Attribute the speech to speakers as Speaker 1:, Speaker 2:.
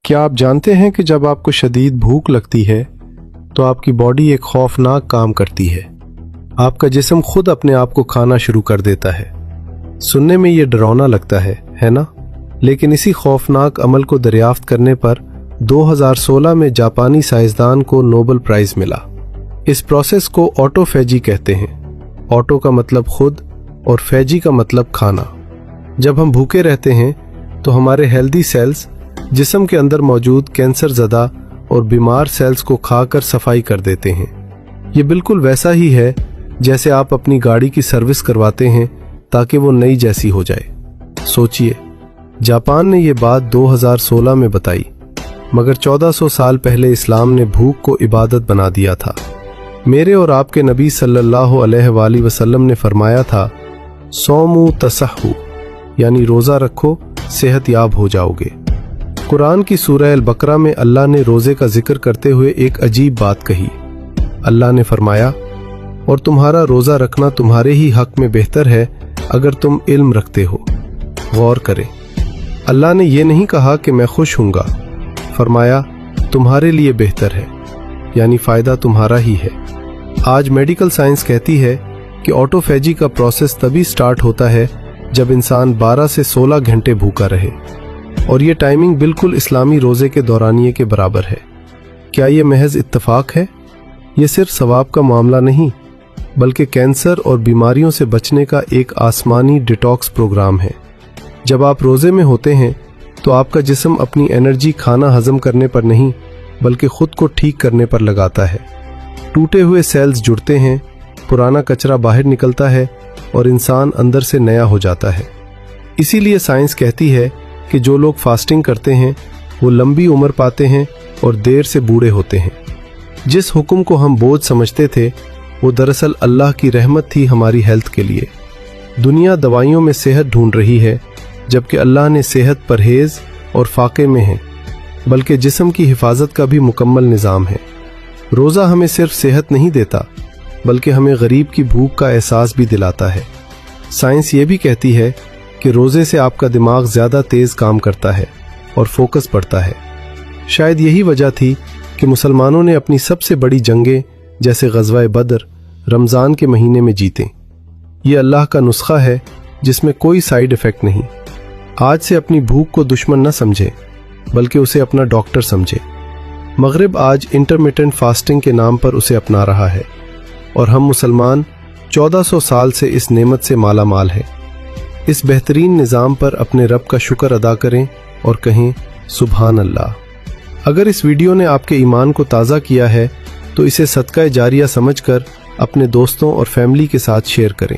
Speaker 1: क्या आप जानते हैं कि जब आपको शदीद भूख लगती है तो आपकी बॉडी एक खौफनाक काम करती है। आपका जिस्म खुद अपने आप को खाना शुरू कर देता है। सुनने में ये डरावना लगता है ना? लेकिन इसी खौफनाक अमल को दरियाफ्त करने पर 2016 में जापानी साइंसदान को नोबेल प्राइज मिला। इस प्रोसेस को ऑटोफेजी कहते हैं। ऑटो का मतलब खुद और फेजी का मतलब खाना। जब हम भूखे रहते हैं तो हमारे हेल्दी सेल्स जिस्म के अंदर मौजूद कैंसर ज़दा और बीमार सेल्स को खाकर सफाई कर देते हैं। ये बिल्कुल वैसा ही है जैसे आप अपनी गाड़ी की सर्विस करवाते हैं ताकि वो नई जैसी हो जाए। सोचिए, जापान ने ये बात 2016 में बताई, मगर 1400 साल पहले इस्लाम ने भूख को इबादत बना दिया था। मेरे और आपके नबी सल्लल्लाहु अलैहि वसल्लम ने फरमाया था, सोमू तसहू, यानी रोज़ा रखो, सेहत याब हो जाओगे। कुरान की सूरह अल-बकरा में अल्लाह ने रोज़े का जिक्र करते हुए एक अजीब बात कही। अल्लाह ने फरमाया, और तुम्हारा रोज़ा रखना तुम्हारे ही हक में बेहतर है अगर तुम इल्म रखते हो। गौर करें, अल्लाह ने यह नहीं कहा कि मैं खुश हूँगा, फरमाया तुम्हारे लिए बेहतर है, यानी फ़ायदा तुम्हारा ही है। आज मेडिकल साइंस कहती है कि ऑटोफेजी का प्रोसेस तभी स्टार्ट होता है जब इंसान 12 से 16 घंटे भूखा रहे, और ये टाइमिंग बिल्कुल इस्लामी रोज़े के दौरानिये के बराबर है। क्या ये महज इत्तफाक है? ये सिर्फ सवाब का मामला नहीं, बल्कि कैंसर और बीमारियों से बचने का एक आसमानी डिटॉक्स प्रोग्राम है। जब आप रोज़े में होते हैं तो आपका जिस्म अपनी एनर्जी खाना हजम करने पर नहीं, बल्कि खुद को ठीक करने पर लगाता है। टूटे हुए सेल्स जुड़ते हैं, पुराना कचरा बाहर निकलता है और इंसान अंदर से नया हो जाता है। इसीलिए साइंस कहती है कि जो लोग फास्टिंग करते हैं वो लंबी उम्र पाते हैं और देर से बूढ़े होते हैं। जिस हुक्म को हम बोझ समझते थे वो दरअसल अल्लाह की रहमत थी हमारी हेल्थ के लिए। दुनिया दवाइयों में सेहत ढूंढ रही है, जबकि अल्लाह ने सेहत परहेज और फाके में है, बल्कि जिस्म की हिफाजत का भी मुकम्मल निज़ाम है। रोज़ा हमें सिर्फ सेहत नहीं देता, बल्कि हमें गरीब की भूख का एहसास भी दिलाता है। साइंस ये भी कहती है कि रोज़े से आपका दिमाग ज़्यादा तेज़ काम करता है और फोकस बढ़ता है। शायद यही वजह थी कि मुसलमानों ने अपनी सबसे बड़ी जंगें जैसे ग़ज़वा बदर रमज़ान के महीने में जीतें। ये अल्लाह का नुस्खा है जिसमें कोई साइड इफ़ेक्ट नहीं। आज से अपनी भूख को दुश्मन न समझें, बल्कि उसे अपना डॉक्टर समझें। मगरिब आज इंटरमिटेंट फास्टिंग के नाम पर उसे अपना रहा है, और हम मुसलमान 1400 साल से इस नेमत से माला माल हैं। इस बेहतरीन निज़ाम पर अपने रब का शुक्र अदा करें और कहें सुभान अल्लाह। अगर इस वीडियो ने आपके ईमान को ताज़ा किया है तो इसे सदका जारिया समझकर अपने दोस्तों और फैमिली के साथ शेयर करें।